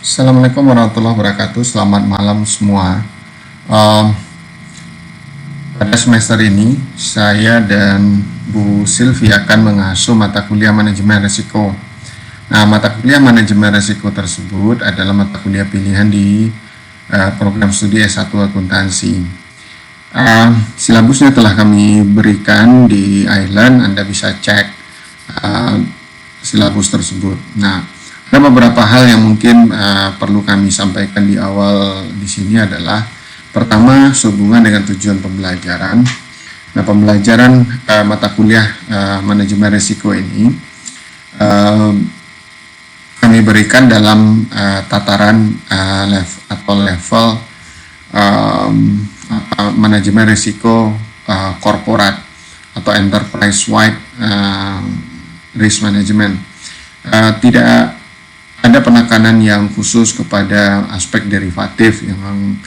Assalamualaikum warahmatullahi wabarakatuh. Selamat malam semua. Um, Pada semester ini, saya dan Bu Silvi akan mengasuh mata kuliah manajemen risiko. Nah, mata kuliah manajemen risiko tersebut adalah mata kuliah pilihan di program studi S1 akuntansi. Silabusnya telah kami berikan di Island. Anda bisa cek silabus tersebut. Nah, ada beberapa hal yang mungkin perlu kami sampaikan di awal di sini adalah pertama, sehubungan dengan tujuan pembelajaran. Nah, pembelajaran mata kuliah manajemen risiko ini kami berikan dalam tataran level manajemen risiko korporat atau enterprise wide risk management. Tidak ada penekanan yang khusus kepada aspek derivatif yang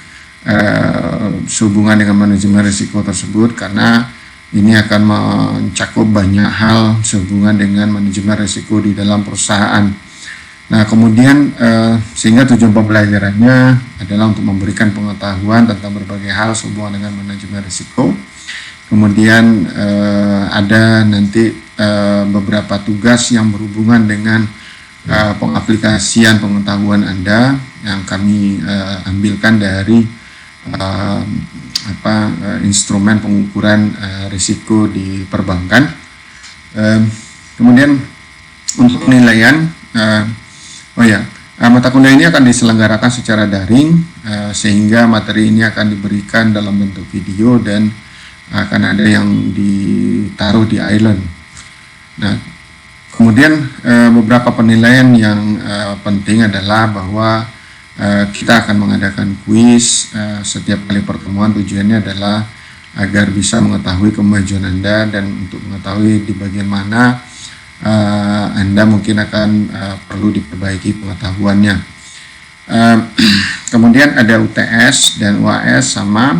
sehubungan dengan manajemen risiko tersebut, karena ini akan mencakup banyak hal sehubungan dengan manajemen risiko di dalam perusahaan. Nah, kemudian sehingga tujuan pembelajarannya adalah untuk memberikan pengetahuan tentang berbagai hal sehubungan dengan manajemen risiko. Kemudian ada nanti beberapa tugas yang berhubungan dengan pengaplikasian pengetahuan Anda yang kami ambilkan dari instrumen pengukuran risiko di perbankan. Kemudian untuk penilaian, mata kuliah ini akan diselenggarakan secara daring, sehingga materi ini akan diberikan dalam bentuk video dan akan ada yang ditaruh di Island. Nah, kemudian beberapa penilaian yang penting adalah bahwa kita akan mengadakan kuis setiap kali pertemuan. Tujuannya adalah agar bisa mengetahui kemajuan Anda dan untuk mengetahui di bagian mana Anda mungkin akan perlu diperbaiki pengetahuannya. Kemudian ada UTS dan UAS sama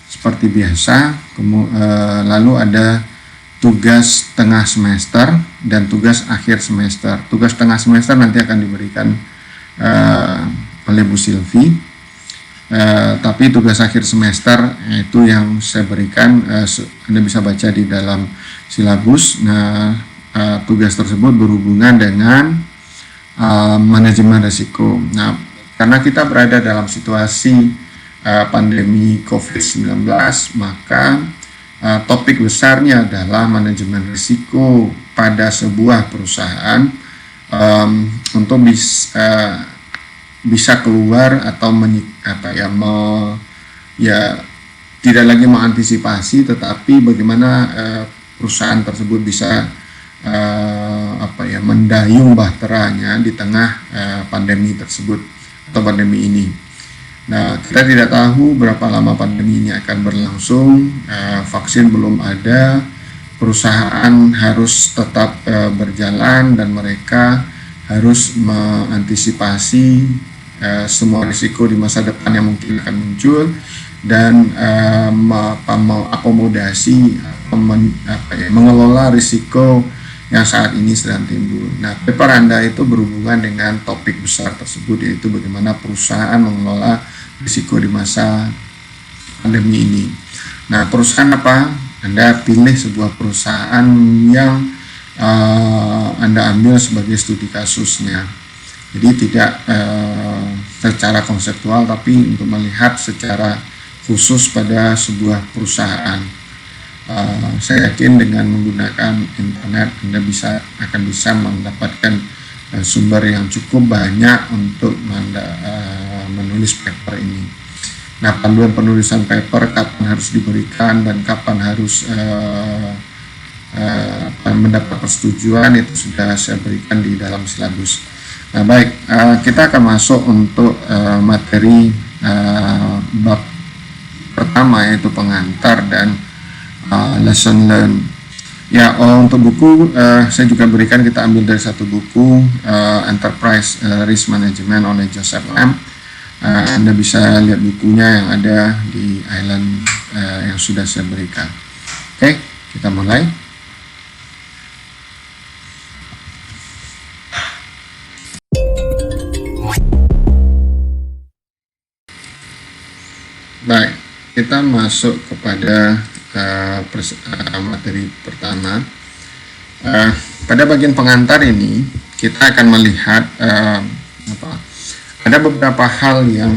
seperti biasa. Lalu ada tugas tengah semester dan tugas akhir semester. Tugas tengah semester nanti akan diberikan oleh Bu Silvi, tapi tugas akhir semester itu yang saya berikan, Anda bisa baca di dalam silabus. Nah, tugas tersebut berhubungan dengan manajemen risiko. Nah, karena kita berada dalam situasi pandemi COVID-19, maka topik besarnya adalah manajemen risiko pada sebuah perusahaan untuk bisa keluar atau tidak lagi mengantisipasi, tetapi bagaimana perusahaan tersebut bisa mendayung bahteranya di tengah pandemi tersebut atau pandemi ini. Nah, kita tidak tahu berapa lama pandemi ini akan berlangsung. Vaksin belum ada, perusahaan harus tetap berjalan dan mereka harus mengantisipasi semua risiko di masa depan yang mungkin akan muncul dan mengakomodasi mengelola risiko yang saat ini sedang timbul. Nah, paper Anda itu berhubungan dengan topik besar tersebut, yaitu bagaimana perusahaan mengelola risiko di masa pandemi ini. Nah, perusahaan apa? Anda pilih sebuah perusahaan yang Anda ambil sebagai studi kasusnya. Jadi tidak secara konseptual, tapi untuk melihat secara khusus pada sebuah perusahaan. Saya yakin dengan menggunakan internet Anda akan bisa mendapatkan sumber yang cukup banyak untuk menulis paper ini. Nah, panduan penulisan paper kapan harus diberikan dan kapan harus mendapat persetujuan itu sudah saya berikan di dalam silabus. Nah, baik, kita akan masuk untuk materi bab pertama, yaitu pengantar dan lesson learn. Ya, untuk buku saya juga berikan, kita ambil dari satu buku, Enterprise Risk Management oleh Joseph Lamb. Anda bisa lihat bukunya yang ada di Island yang sudah saya berikan. Oke, kita mulai. kita masuk kepada materi pertama. Pada bagian pengantar ini kita akan melihat ada beberapa hal yang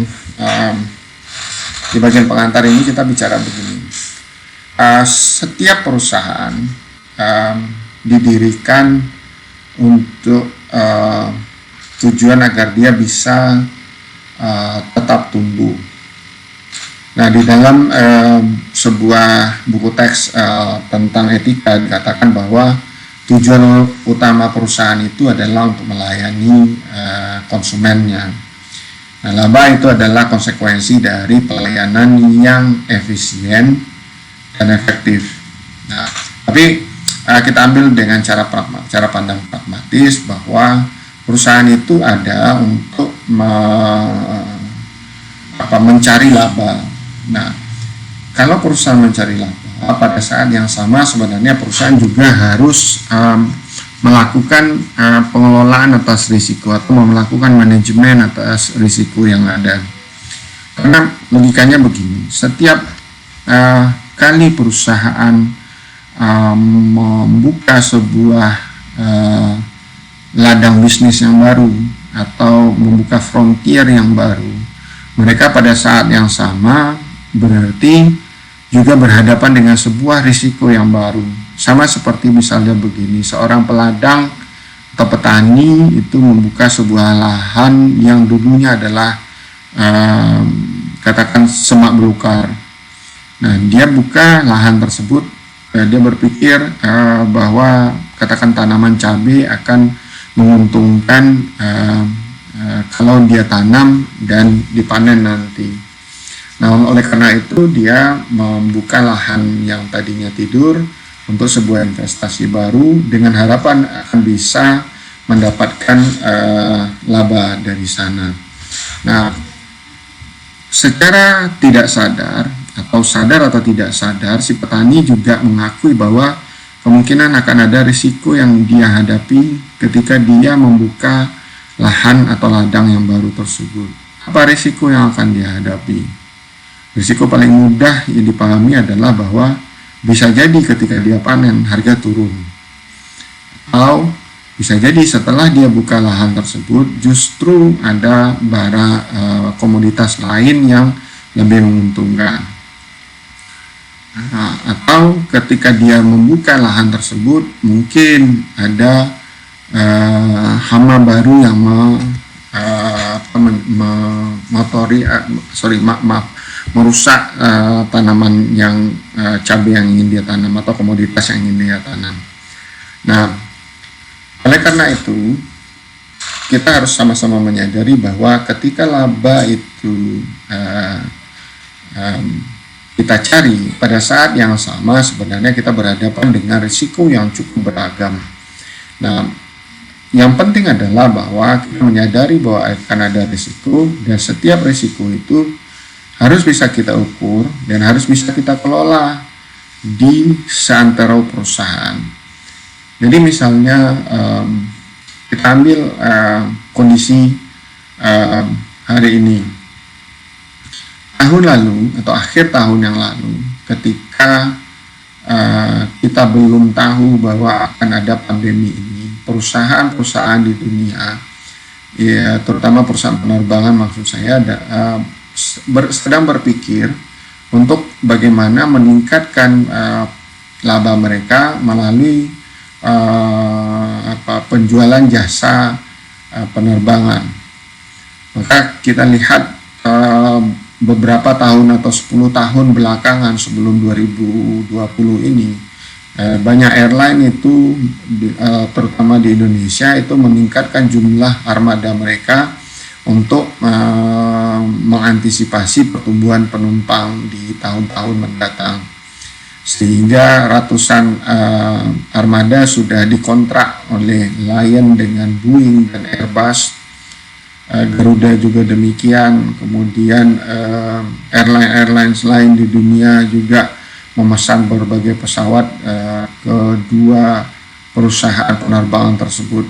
di bagian pengantar ini kita bicara begini. Setiap perusahaan didirikan untuk tujuan agar dia bisa tetap tumbuh. Nah, di dalam sebuah buku teks tentang etika dikatakan bahwa tujuan utama perusahaan itu adalah untuk melayani konsumennya. Nah, laba itu adalah konsekuensi dari pelayanan yang efisien dan efektif. Nah, tapi kita ambil dengan cara pandang pragmatis bahwa perusahaan itu ada untuk mencari laba. Nah, kalau perusahaan mencari laba, pada saat yang sama sebenarnya perusahaan juga harus melakukan pengelolaan atas risiko atau melakukan manajemen atas risiko yang ada. Karena logikanya begini, setiap kali perusahaan membuka sebuah ladang bisnis yang baru atau membuka frontier yang baru, mereka pada saat yang sama berarti juga berhadapan dengan sebuah risiko yang baru. Sama seperti misalnya begini, seorang peladang atau petani itu membuka sebuah lahan yang dulunya adalah katakan semak belukar. Nah, dia buka lahan tersebut, dia berpikir bahwa katakan tanaman cabai akan menguntungkan kalau dia tanam dan dipanen nanti. Nah, oleh karena itu dia membuka lahan yang tadinya tidur untuk sebuah investasi baru dengan harapan akan bisa mendapatkan laba dari sana. Nah, secara tidak sadar atau tidak sadar, si petani juga mengakui bahwa kemungkinan akan ada risiko yang dia hadapi ketika dia membuka lahan atau ladang yang baru tersebut. Apa risiko yang akan dia hadapi? Risiko paling mudah yang dipahami adalah bahwa bisa jadi ketika dia panen harga turun, atau bisa jadi setelah dia buka lahan tersebut justru ada komoditas lain yang lebih menguntungkan. Atau ketika dia membuka lahan tersebut mungkin ada hama baru yang merusak tanaman yang cabai yang ingin dia tanam atau komoditas yang ingin dia tanam. Nah, oleh karena itu kita harus sama-sama menyadari bahwa ketika laba itu kita cari, pada saat yang sama sebenarnya kita berhadapan dengan risiko yang cukup beragam. Nah, yang penting adalah bahwa kita menyadari bahwa akan ada risiko, dan setiap risiko itu harus bisa kita ukur dan harus bisa kita kelola di seantero perusahaan. Jadi misalnya kita ambil kondisi hari ini, tahun lalu atau akhir tahun yang lalu, ketika kita belum tahu bahwa akan ada pandemi ini, perusahaan-perusahaan di dunia, ya terutama perusahaan penerbangan maksud saya, sedang berpikir untuk bagaimana meningkatkan laba mereka melalui penjualan jasa penerbangan. Maka kita lihat beberapa tahun atau 10 tahun belakangan sebelum 2020 ini, banyak airline itu terutama di Indonesia itu meningkatkan jumlah armada mereka untuk mengantisipasi pertumbuhan penumpang di tahun-tahun mendatang, sehingga ratusan armada sudah dikontrak oleh Lion dengan Boeing dan Airbus, Garuda juga demikian, kemudian airlines lain di dunia juga memesan berbagai pesawat ke dua perusahaan penerbangan tersebut.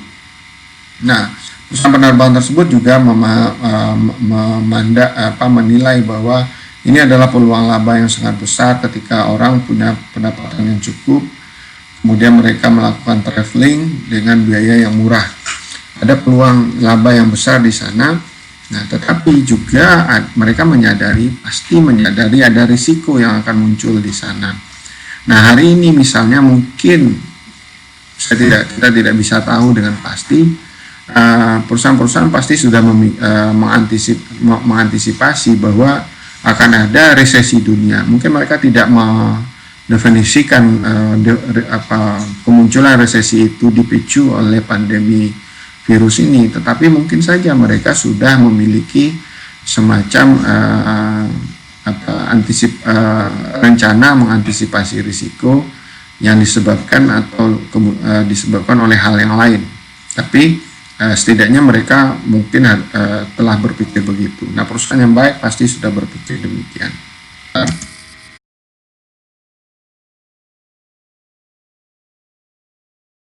Nah, perusahaan penerbangan tersebut juga menilai bahwa Ini adalah peluang laba yang sangat besar ketika orang punya pendapatan yang cukup, kemudian mereka melakukan traveling dengan biaya yang murah. Ada peluang laba yang besar di sana. Nah, tetapi juga mereka pasti menyadari ada risiko yang akan muncul di sana. Nah, hari ini misalnya mungkin kita tidak bisa tahu dengan pasti. Perusahaan-perusahaan pasti sudah mengantisipasi bahwa akan ada resesi dunia. Mungkin mereka tidak mendefinisikan kemunculan resesi itu dipicu oleh pandemi virus ini, tetapi mungkin saja mereka sudah memiliki semacam rencana mengantisipasi risiko yang disebabkan disebabkan oleh hal yang lain. Tapi setidaknya mereka mungkin telah berpikir begitu. Nah, perusahaan yang baik pasti sudah berpikir demikian.